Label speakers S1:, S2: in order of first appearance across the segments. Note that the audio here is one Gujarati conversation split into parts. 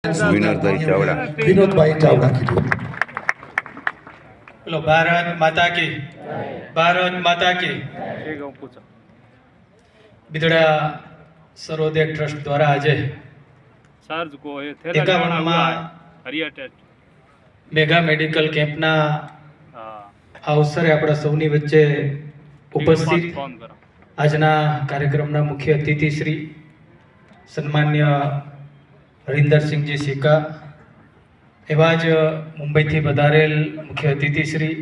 S1: વિનોદભાઈ ચાવડા
S2: વિનોદભાઈ ચાવડા કીધું.
S3: બોલો ભારત માતા કી, ભારત માતા કી. બિદડા સરોદય ટ્રસ્ટ દ્વારા આજે 51માં મેગા મેડિકલ કેમ્પના અવસરે આપણા સૌની વચ્ચે ઉપસ્થિત આજના કાર્યક્રમના મુખ્ય અતિથિ શ્રી સન્માન્ય હરિન્દરસિંહજી સિક્કા, એવા જ મુંબઈથી પધારેલ મુખ્ય અતિથિ શ્રી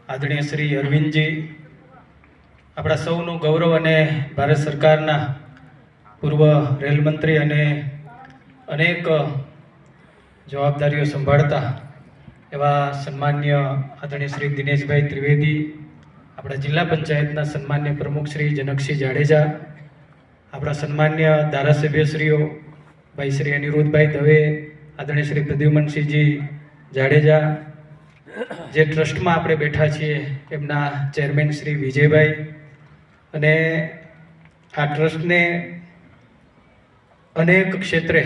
S3: આદરણીય શ્રી અરવિંદજી, આપણા સૌનું ગૌરવ અને ભારત સરકારના પૂર્વ રેલ મંત્રી અને અનેક જવાબદારીઓ સંભાળતા એવા સન્માન્ય આદરણીય શ્રી દિનેશભાઈ ત્રિવેદી, આપણા જિલ્લા પંચાયતના સન્માન્ય પ્રમુખ શ્રી જનકસિંહ જાડેજા, આપણા સન્માન્ય ધારાસભ્યશ્રીઓ ભાઈ શ્રી અનિરુદ્ધભાઈ દવે, આદરણીય શ્રી પ્રદ્યુમનસિંહજી જાડેજા, જે ટ્રસ્ટમાં આપણે બેઠા છીએ એમના ચેરમેન શ્રી વિજયભાઈ, અને આ ટ્રસ્ટને અનેક ક્ષેત્રે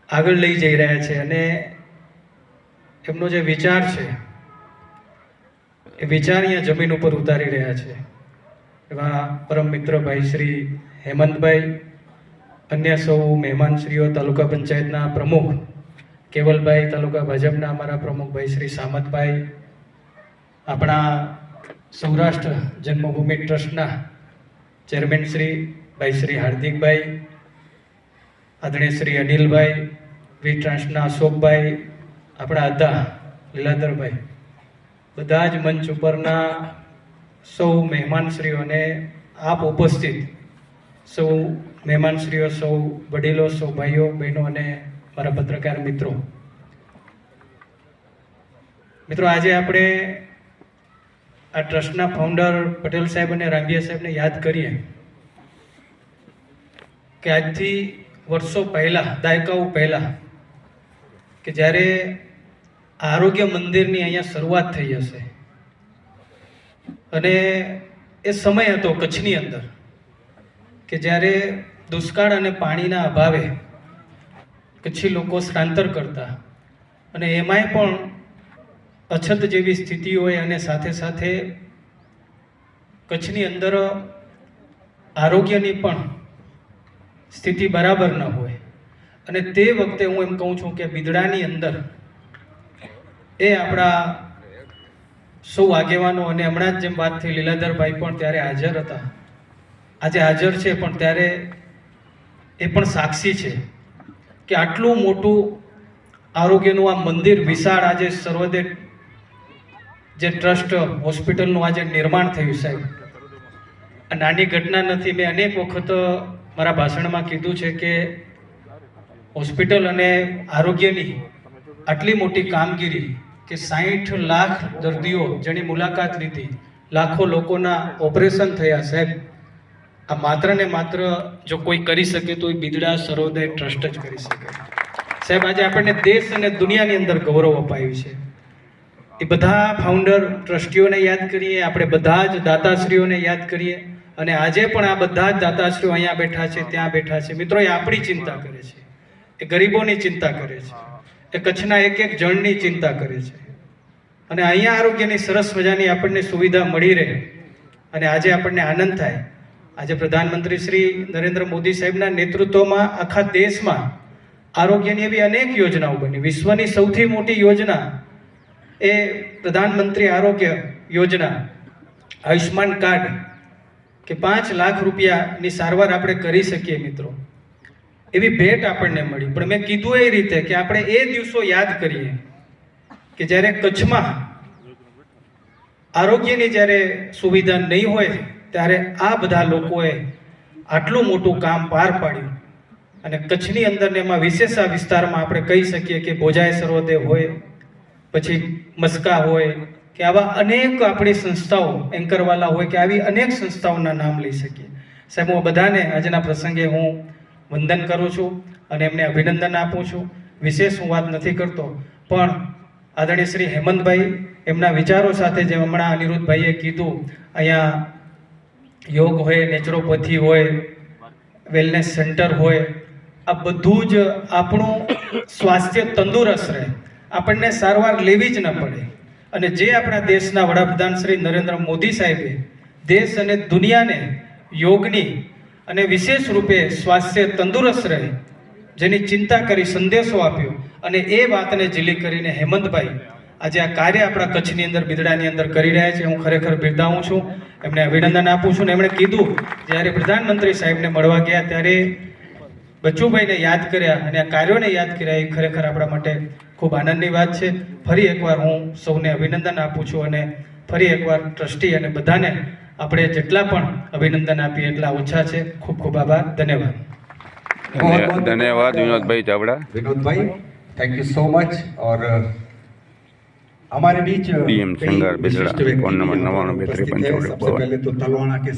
S3: આગળ લઈ જઈ રહ્યા છે અને એમનો જે વિચાર છે એ વિચાર અહીંયા જમીન ઉપર ઉતારી રહ્યા છે. એવા પરમ મિત્ર ભાઈ શ્રી હેમંતભાઈ, અન્ય સૌ મહેમાનશ્રીઓ, તાલુકા પંચાયતના પ્રમુખ કેવલભાઈ, તાલુકા ભાજપના અમારા પ્રમુખ ભાઈ શ્રી સામતભાઈ, આપણા સૌરાષ્ટ્ર જન્મભૂમિ ટ્રસ્ટના ચેરમેન શ્રી ભાઈ શ્રી હાર્દિકભાઈ, આદરણીય શ્રી અનિલભાઈ, વી ટ્રાન્સના અશોકભાઈ, આપણા હતા લીલાધરભાઈ, બધા જ મંચ ઉપરના સૌ મહેમાનશ્રીઓને આપ ઉપસ્થિત સૌ મહેમાનશ્રીઓ, સૌ વડીલો, સૌ ભાઈઓ બહેનો અને મારા પત્રકાર મિત્રો, આજે આપણે આ ટ્રસ્ટના ફાઉન્ડર પટેલ સાહેબ અને રાંભિયા સાહેબને યાદ કરીએ કે આજથી વર્ષો પહેલાં, દાયકાઓ પહેલાં, કે જ્યારે આરોગ્ય મંદિરની અહીંયા શરૂઆત થઈ હશે અને એ સમય હતો કચ્છની અંદર કે જ્યારે દુષ્કાળ અને પાણીના અભાવે કચ્છી લોકો સ્થળાંતર કરતા અને એમાંય પણ અછત જેવી સ્થિતિ હોય અને સાથે સાથે કચ્છની અંદર આરોગ્યની પણ સ્થિતિ બરાબર ન હોય. અને તે વખતે હું એમ કહું છું કે બિદડાની અંદર એ આપણા સૌ આગેવાનો, અને હમણાં જ જેમ વાત થઈ લીલાધરભાઈ પણ ત્યારે હાજર હતા, આજે હાજર છે, પણ ત્યારે એ પણ સાક્ષી છે કે આટલું મોટું આરોગ્યનું આ મંદિર વિશાળ આજે સર્વોદય જે ટ્રસ્ટ હોસ્પિટલનું આજે નિર્માણ થયું સાહેબ, આ નાની ઘટના નથી. મેં અનેક વખત મારા ભાષણમાં કીધું છે કે હોસ્પિટલ અને આરોગ્યની આટલી મોટી કામગીરી કે 60 લાખ દર્દીઓ જેની મુલાકાત લીધી, લાખો લોકોના ઓપરેશન થયા સાહેબ, આ માત્ર ને માત્ર જો કોઈ કરી શકે તો એ બિદડા સરોદય ટ્રસ્ટ જ કરી શકે સાહેબ. આજે આપણને દેશ અને દુનિયાની અંદર ગૌરવ અપાયું છે. એ બધા ફાઉન્ડર ટ્રસ્ટીઓને યાદ કરીએ, આપણે બધા જ દાતાશ્રીઓને યાદ કરીએ, અને આજે પણ આ બધા જ દાતાશ્રીઓ અહીંયા બેઠા છે, ત્યાં બેઠા છે. મિત્રો, એ આપણી ચિંતા કરે છે, એ ગરીબોની ચિંતા કરે છે, એ કચ્છના એક એક જણની ચિંતા કરે છે. અને અહીંયા આરોગ્યની સરસ મજાની આપણને સુવિધા મળી રહે અને આજે આપણને આનંદ થાય. આજે પ્રધાનમંત્રી શ્રી નરેન્દ્ર મોદી સાહેબના નેતૃત્વમાં આખા દેશમાં આરોગ્યની એવી અનેક યોજનાઓ બની. વિશ્વની સૌથી મોટી યોજના એ પ્રધાનમંત્રી આરોગ્ય યોજના, આયુષ્માન કાર્ડ, કે 5 લાખ રૂપિયાની સારવાર આપણે કરી શકીએ. મિત્રો, એવી ભેટ આપણને મળી. પણ મેં કીધું એ રીતે કે આપણે એ દિવસો યાદ કરીએ કે જ્યારે કચ્છમાં આરોગ્યની જ્યારે સુવિધા નહીં હોય ત્યારે આ બધા લોકોએ આટલું મોટું કામ પાર પાડ્યું. અને કચ્છની અંદર ને એમાં વિશેષ આ વિસ્તારમાં આપણે કહી શકીએ કે ભોજાય સરોદય હોય, પછી મસ્કા હોય, કે આવા અનેક આપણી સંસ્થાઓ, એન્કરવાલા હોય, કે આવી અનેક સંસ્થાઓના નામ લઈ શકીએ સાહેબ. હું બધાને આજના પ્રસંગે હું વંદન કરું છું અને એમને અભિનંદન આપું છું. વિશેષ હું વાત નથી કરતો, પણ આદરણીય શ્રી હેમંતભાઈ એમના વિચારો સાથે, જેમ હમણાં અનિરુદ્ધભાઈએ કીધું, અહીંયા યોગ હોય, નેચરોપેથી હોય, વેલનેસ સેન્ટર હોય, આ બધું જ આપણું સ્વાસ્થ્ય તંદુરસ્ત રહે, આપણને સારવાર લેવી જ ન પડે. અને જે આપણા દેશના વડાપ્રધાન શ્રી નરેન્દ્ર મોદી સાહેબે દેશ અને દુનિયાને યોગની અને વિશેષ રૂપે સ્વાસ્થ્ય તંદુરસ્ત રહે જેની ચિંતા કરી સંદેશો આપ્યો, અને એ વાતને ઝીલી કરીને હેમંતભાઈ આજે આ કાર્ય આપણા કચ્છની અંદર બિદડાની અંદર કરી રહ્યા છે. હું ખરેખર બિરદાવું છું, એમને અભિનંદન આપું છું. ને એમણે કીધું જ્યારે પ્રધાનમંત્રી સાહેબને મળવા ગયા ત્યારે બચ્ચુભાઈને યાદ કર્યા અને આ કાર્યોને યાદ કર્યા, એ ખરેખર આપણા માટે ખૂબ આનંદની વાત છે. ફરી એકવાર હું સૌને અભિનંદન આપું છું અને ફરી એકવાર ટ્રસ્ટી અને બધાને આપણે જેટલા પણ અભિનંદન આપીએ એટલા ઓછા છે. ખૂબ ખૂબ આભાર, ધન્યવાદ.
S1: धन्यवाद विनोद भाई चावड़ा।
S2: विनोद भाई, थैंक यू सो मच। और हमारे बीच
S1: DM
S2: कई
S1: संगार
S2: विशिष्ट
S1: बिदड़ा,
S2: व्यक्ति
S1: फोन नंबर
S2: भी
S1: 99
S2: उपस्थित हैं।
S1: 53
S2: सबसे पहले तो तलवाड़ा के